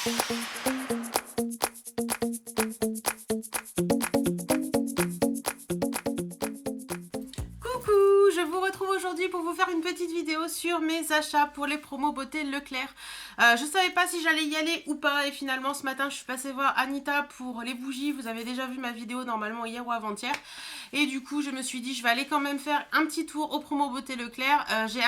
Coucou, je vous retrouve aujourd'hui pour vous faire une petite vidéo sur mes achats pour les promos beauté Leclerc. Je savais pas si j'allais y aller ou pas et finalement ce matin je suis passée voir Anita pour les bougies. Vous avez déjà vu ma vidéo normalement hier ou avant-hier. Et du coup je me suis dit je vais aller quand même faire un petit tour aux promos beauté Leclerc. J'ai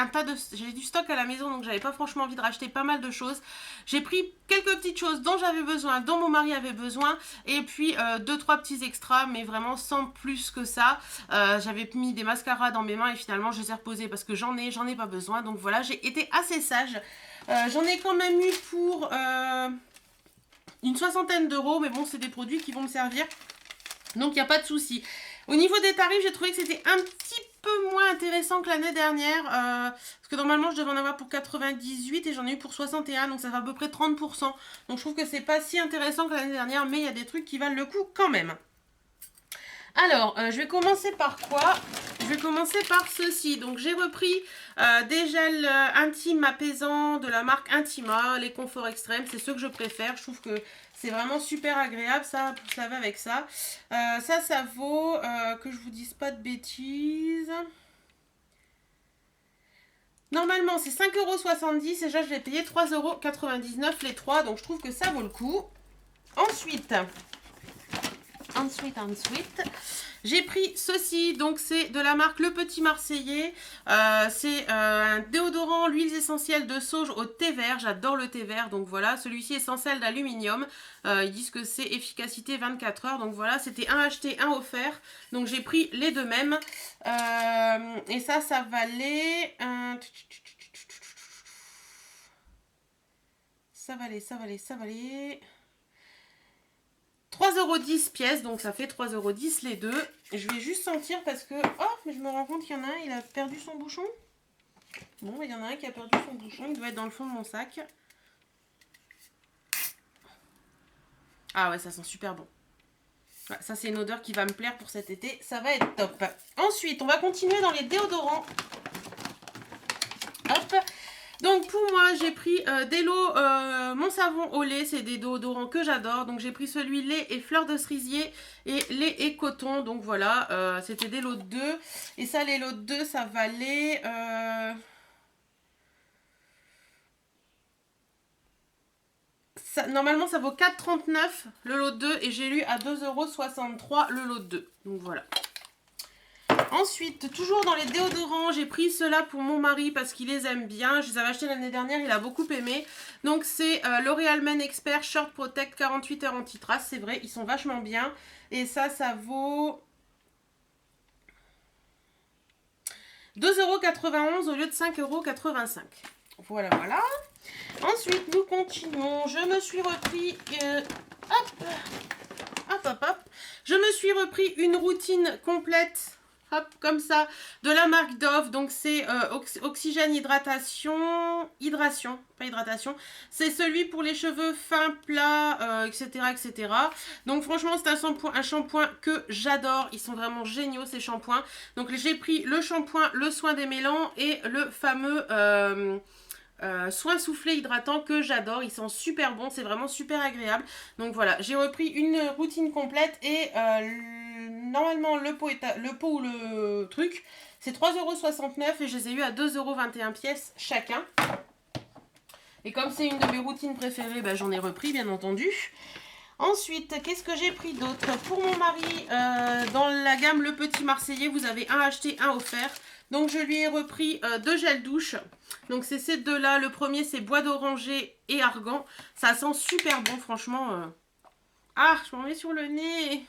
du stock à la maison donc j'avais pas franchement envie de racheter pas mal de choses. J'ai pris quelques petites choses dont j'avais besoin, dont mon mari avait besoin, et puis 2-3 petits extras, mais vraiment sans plus que ça. J'avais mis des mascaras dans mes mains et finalement je les ai reposés parce que j'en ai pas besoin. Donc voilà, j'ai été assez sage. J'en ai quand même eu pour une soixantaine d'euros, mais bon, c'est des produits qui vont me servir. Donc il n'y a pas de souci. Au niveau des tarifs, j'ai trouvé que c'était un petit peu moins intéressant que l'année dernière. Parce que normalement, je devais en avoir pour 98 et j'en ai eu pour 61. Donc ça fait à peu près 30%. Donc je trouve que c'est pas si intéressant que l'année dernière. Mais il y a des trucs qui valent le coup quand même. Alors, je vais commencer par quoi? Je vais commencer par ceci. Donc j'ai repris des gels intimes apaisants de la marque Intima. Les conforts extrêmes, c'est ceux que je préfère. Je trouve que c'est vraiment super agréable ça, pour se laver avec ça. Ça vaut, que je vous dise pas de bêtises. Normalement c'est 5,70 € et déjà je l'ai payé 3,99 € les 3. Donc je trouve que ça vaut le coup. Ensuite, j'ai pris ceci, donc c'est de la marque Le Petit Marseillais. C'est un déodorant, l'huile essentielle de sauge au thé vert. J'adore le thé vert, donc voilà. Celui-ci est sans sel d'aluminium. Ils disent que c'est efficacité 24 heures. Donc voilà, c'était un acheté, un offert. Donc j'ai pris les deux mêmes. Et ça valait... Ça valait... 3,10 € pièce, donc ça fait 3,10 € les deux. Je vais juste sentir parce que... Oh, mais je me rends compte qu'il y en a un, il a perdu son bouchon. Bon, il y en a un qui a perdu son bouchon, il doit être dans le fond de mon sac. Ah ouais, ça sent super bon. Ouais, ça, c'est une odeur qui va me plaire pour cet été, ça va être top. Ensuite, on va continuer dans les déodorants. Hop. Donc pour moi j'ai pris des lots, mon savon au lait, c'est des déodorants que j'adore. Donc j'ai pris celui lait et fleur de cerisier et lait et coton. Donc voilà, c'était des lots de 2. Et ça, les lots de 2, ça valait... normalement ça vaut 4,39 € le lot de 2 et j'ai lu à 2,63 € le lot de 2. Donc voilà. Ensuite, toujours dans les déodorants, j'ai pris ceux-là pour mon mari parce qu'il les aime bien. Je les avais achetés l'année dernière, il a beaucoup aimé. Donc c'est L'Oréal Men Expert Short Protect 48 heures anti-trace. C'est vrai, ils sont vachement bien. Et ça vaut 2,91 € au lieu de 5,85 €. Voilà, voilà. Ensuite, nous continuons. Je me suis repris... Je me suis repris une routine complète. Hop, comme ça, de la marque Dove. Donc c'est Oxygène Hydration, pas hydratation. C'est celui pour les cheveux fins, plats, etc., etc. Donc franchement, c'est un shampoing que j'adore. Ils sont vraiment géniaux ces shampoings. Donc j'ai pris le shampoing, le soin démêlant et le fameux... soin soufflé hydratant que j'adore, ils sont super bons, c'est vraiment super agréable. Donc voilà, j'ai repris une routine complète et normalement le pot ou le truc c'est 3,69 € et je les ai eu à 2,21 € pièce chacun. Et comme c'est une de mes routines préférées, bah, j'en ai repris bien entendu. Ensuite, qu'est-ce que j'ai pris d'autre? Pour mon mari, dans la gamme Le Petit Marseillais, vous avez un acheté, un offert. Donc je lui ai repris 2 gels douche. Donc c'est ces deux-là. Le premier, c'est bois d'oranger et argan. Ça sent super bon, franchement. Ah, je m'en mets sur le nez.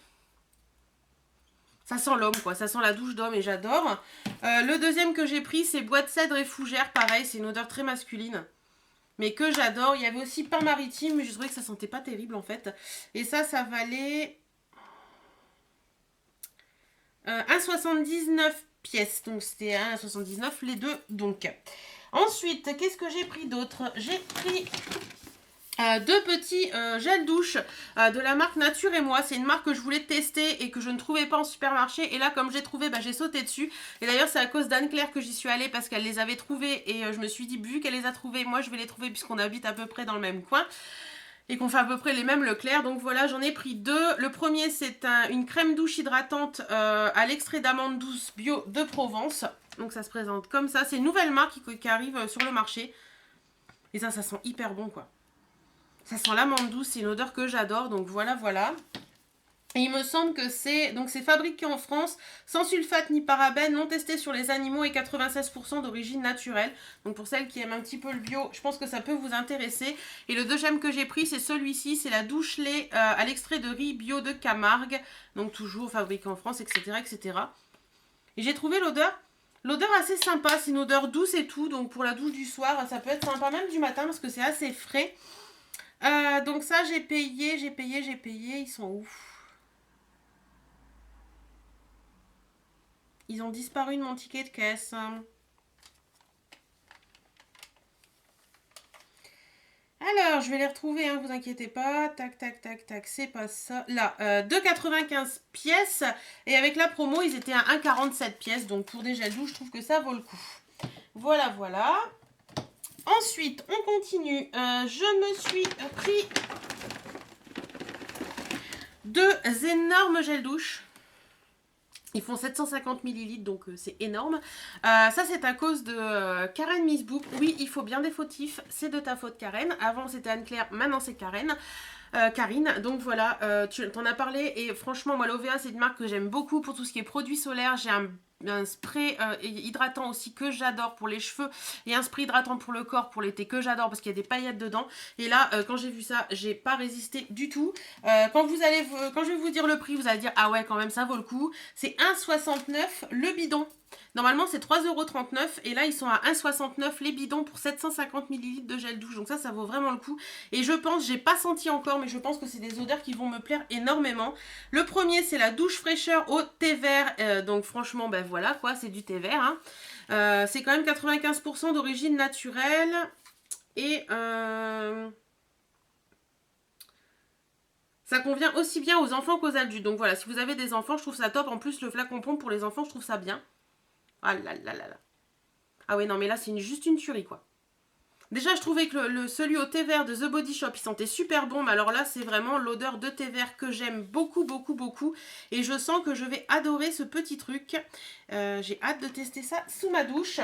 Ça sent l'homme, quoi. Ça sent la douche d'homme et j'adore. Le deuxième que j'ai pris, c'est bois de cèdre et fougère. Pareil, c'est une odeur très masculine. Mais que j'adore. Il y avait aussi pain maritime, mais je trouvais que ça sentait pas terrible en fait. Et ça valait 1,79 pièces. Donc c'était 1,79 les deux. Donc ensuite, qu'est-ce que j'ai pris d'autre? J'ai pris 2 petits gels douche de la marque Nature et Moi. C'est une marque que je voulais tester et que je ne trouvais pas en supermarché. Et là, comme j'ai trouvé, bah, j'ai sauté dessus. Et d'ailleurs, c'est à cause d'Anne-Claire que j'y suis allée parce qu'elle les avait trouvés. Et je me suis dit, vu qu'elle les a trouvés, moi, je vais les trouver puisqu'on habite à peu près dans le même coin. et qu'on fait à peu près les mêmes Leclerc. Donc voilà, j'en ai pris deux. Le premier, c'est une crème douche hydratante à l'extrait d'amande douce bio de Provence. Donc ça se présente comme ça. C'est une nouvelle marque qui arrive sur le marché. Et ça sent hyper bon, quoi. Ça sent l'amande douce, c'est une odeur que j'adore. Donc voilà, voilà. Et il me semble que c'est fabriqué en France, sans sulfate ni parabènes, non testé sur les animaux et 96% d'origine naturelle. Donc pour celles qui aiment un petit peu le bio, je pense que ça peut vous intéresser. Et le deuxième que j'ai pris, c'est celui-ci, c'est la douche lait à l'extrait de riz bio de Camargue. Donc toujours fabriqué en France, etc. etc. Et j'ai trouvé l'odeur assez sympa, c'est une odeur douce et tout. Donc pour la douche du soir, ça peut être sympa, même du matin, parce que c'est assez frais. Donc ça, j'ai payé, ils sont ouf. Ils ont disparu de mon ticket de caisse. Alors, je vais les retrouver, hein, vous inquiétez pas. Tac, tac, tac, tac, c'est pas ça. Là, 2,95 pièces. Et avec la promo, ils étaient à 1,47 pièces. Donc, pour des gels douche, je trouve que ça vaut le coup. Voilà, voilà. Ensuite, on continue. Je me suis pris deux énormes gels douche. Ils font 750 ml, donc c'est énorme. Ça, c'est à cause de Karen Misbook. Oui, il faut bien des fautifs. C'est de ta faute, Karen. Avant, c'était Anne-Claire. Maintenant, c'est Karen. Karine, donc voilà, tu t'en as parlé. Et franchement, moi, l'OVA, c'est une marque que j'aime beaucoup pour tout ce qui est produits solaires. J'ai un spray hydratant aussi que j'adore pour les cheveux et un spray hydratant pour le corps pour l'été que j'adore parce qu'il y a des paillettes dedans. Et là, quand j'ai vu ça, j'ai pas résisté du tout. Quand je vais vous dire le prix, vous allez dire ah ouais, quand même ça vaut le coup. C'est 1,69 le bidon. Normalement, c'est 3,39 € et là, ils sont à 1,69 les bidons pour 750 ml de gel douche. Donc ça vaut vraiment le coup. Et je pense, j'ai pas senti encore, mais je pense que c'est des odeurs qui vont me plaire énormément. Le premier, c'est la douche fraîcheur au thé vert. Donc franchement, ben voilà quoi, c'est du thé vert. Hein. C'est quand même 95% d'origine naturelle. Et ça convient aussi bien aux enfants qu'aux adultes. Donc voilà, si vous avez des enfants, je trouve ça top. En plus, le flacon pompe pour les enfants, je trouve ça bien. Ah là là là là. Ah ouais, non, mais là, c'est juste une tuerie, quoi. Déjà, je trouvais que celui au thé vert de The Body Shop, il sentait super bon. Mais alors là, c'est vraiment l'odeur de thé vert que j'aime beaucoup, beaucoup, beaucoup. Et je sens que je vais adorer ce petit truc. J'ai hâte de tester ça sous ma douche.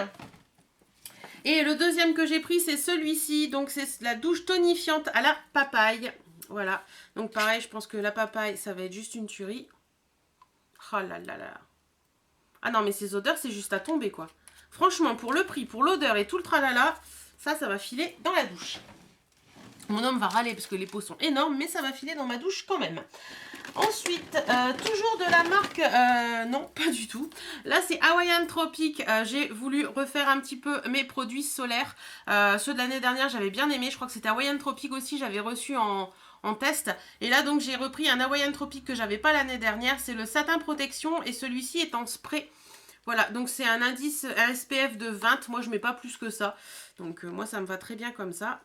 Et le deuxième que j'ai pris, c'est celui-ci. Donc, c'est la douche tonifiante à la papaye. Voilà. Donc, pareil, je pense que la papaye, ça va être juste une tuerie. Oh là là là. Ah non, mais ces odeurs, c'est juste à tomber, quoi. Franchement, pour le prix, pour l'odeur et tout le tralala, ça va filer dans la douche. Mon homme va râler parce que les pots sont énormes, mais ça va filer dans ma douche quand même. Ensuite, toujours de la marque... non, pas du tout. Là, c'est Hawaiian Tropic. J'ai voulu refaire un petit peu mes produits solaires. Ceux de l'année dernière, j'avais bien aimé. Je crois que c'était Hawaiian Tropic aussi. J'avais reçu en test. Et là, donc, j'ai repris un Hawaiian Tropic que j'avais pas l'année dernière. C'est le Satin Protection et celui-ci est en spray. Voilà, donc c'est un indice SPF de 20. Moi, je mets pas plus que ça. Donc, moi, ça me va très bien comme ça.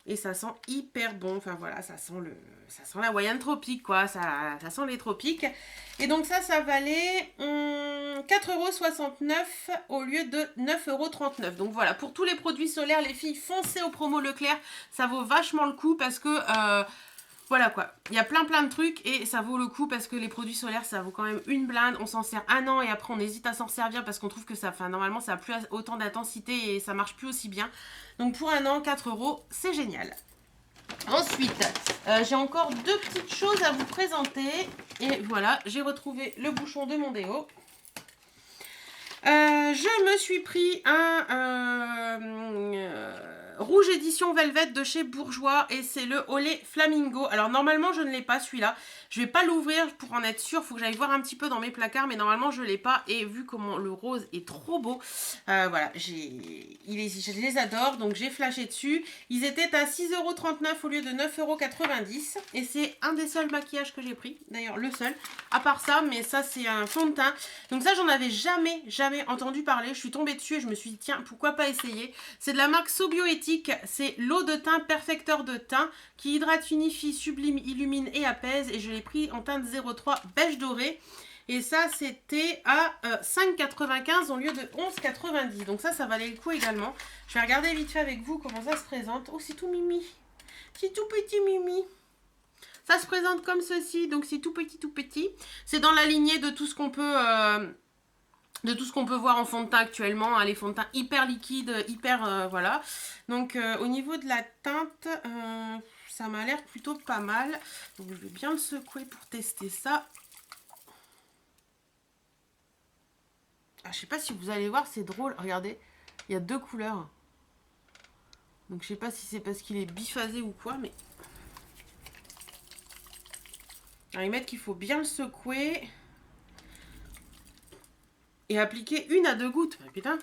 Et ça sent hyper bon. Enfin, voilà, ça sent la Hawaiian Tropic, quoi. Ça sent les tropiques. Et donc, ça valait 4,69 € au lieu de 9,39 €. Donc, voilà, pour tous les produits solaires, les filles, foncez au promo Leclerc. Ça vaut vachement le coup parce que... voilà quoi, il y a plein de trucs et ça vaut le coup parce que les produits solaires ça vaut quand même une blinde, on s'en sert un an et après on hésite à s'en servir parce qu'on trouve que ça, normalement ça n'a plus autant d'intensité et ça marche plus aussi bien. Donc pour un an, 4 €, c'est génial. Ensuite, j'ai encore deux petites choses à vous présenter et voilà, j'ai retrouvé le bouchon de mon déo. Je me suis pris un rouge édition Velvet de chez Bourjois et c'est le Olé Flamingo. Alors normalement je ne l'ai pas celui-là. Je vais pas l'ouvrir pour en être sûre. Il faut que j'aille voir un petit peu dans mes placards mais normalement je l'ai pas. Et vu comment le rose est trop beau, voilà, je les adore donc j'ai flashé dessus. Ils étaient à 6,39 € au lieu de 9,90 € et c'est un des seuls maquillages que j'ai pris. D'ailleurs le seul. À part ça, mais ça c'est un fond de teint. Donc ça j'en avais jamais entendu parler. Je suis tombée dessus et je me suis dit tiens pourquoi pas essayer. C'est de la marque Sobioéthique. C'est l'eau de teint perfecteur de teint qui hydrate, unifie, sublime, illumine et apaise. Et je l'ai pris en teinte 03 beige doré. Et ça, c'était à 5,95 € au lieu de 11,90 €. Donc ça valait le coup également. Je vais regarder vite fait avec vous comment ça se présente. Oh, c'est tout mimi. C'est tout petit Mimi. Ça se présente comme ceci, donc c'est tout petit, tout petit. C'est dans la lignée de tout ce qu'on peut... de tout ce qu'on peut voir en fond de teint actuellement, hein, les fonds de teint hyper liquides, hyper, voilà. Donc au niveau de la teinte, ça m'a l'air plutôt pas mal. Donc je vais bien le secouer pour tester ça. Ah, je sais pas si vous allez voir, c'est drôle, regardez, il y a 2 couleurs. Donc je sais pas si c'est parce qu'il est biphasé ou quoi, mais... Alors ils mettent qu'il faut bien le secouer... Et appliquer 1 à 2 gouttes. Ah, putain,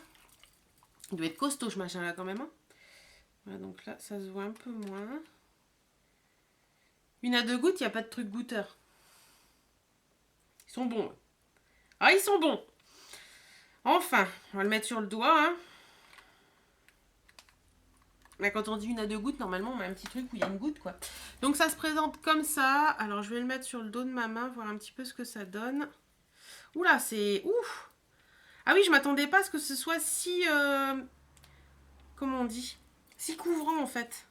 il doit être costaud ce machin là quand même. Hein. Voilà, donc là, ça se voit un peu moins. 1 à 2 gouttes, il n'y a pas de truc goûteur. Ils sont bons. Ah, ils sont bons. Enfin, on va le mettre sur le doigt. Hein. Là, quand on dit 1 à 2 gouttes, normalement, on met un petit truc où il y a une goutte, quoi. Donc, ça se présente comme ça. Alors, je vais le mettre sur le dos de ma main, voir un petit peu ce que ça donne. Oula, c'est... Ouf. Ah oui, je m'attendais pas à ce que ce soit si... Comment on dit? Si couvrant, en fait.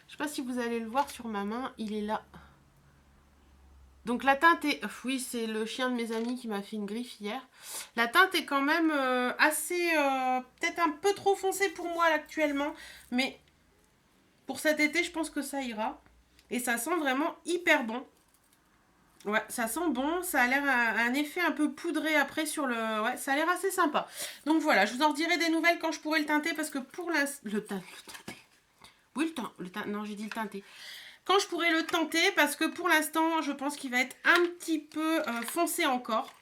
Je sais pas si vous allez le voir sur ma main. Il est là. Donc la teinte est... Oui, c'est le chien de mes amis qui m'a fait une griffe hier. La teinte est quand même assez... peut-être un peu trop foncée pour moi là, actuellement. Mais pour cet été, je pense que ça ira. Et ça sent vraiment hyper bon. Ouais, ça sent bon, ça a l'air un effet un peu poudré après sur le... Ouais, ça a l'air assez sympa. Donc voilà, je vous en redirai des nouvelles quand je pourrai le teinter parce que pour l'instant... Le teinter. Oui, le teinter. Non, j'ai dit le teinter. Quand je pourrai le tenter parce que pour l'instant, je pense qu'il va être un petit peu foncé encore.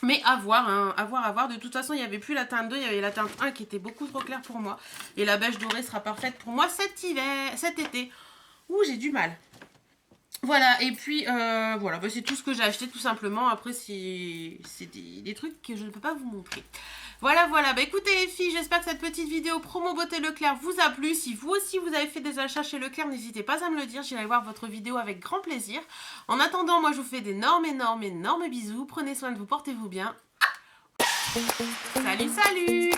Mais à voir, hein, à voir, à voir. De toute façon, il n'y avait plus la teinte 2, il y avait la teinte 1 qui était beaucoup trop claire pour moi. Et la beige dorée sera parfaite pour moi cet été. Ouh, j'ai du mal. Voilà, et puis voilà, bah, c'est tout ce que j'ai acheté tout simplement. Après, c'est des trucs que je ne peux pas vous montrer. Voilà, voilà. Bah écoutez les filles, j'espère que cette petite vidéo promo beauté Leclerc vous a plu. Si vous aussi vous avez fait des achats chez Leclerc, n'hésitez pas à me le dire. J'irai voir votre vidéo avec grand plaisir. En attendant, moi je vous fais d'énormes, énormes, énormes bisous. Prenez soin de vous, portez-vous bien. Salut, salut!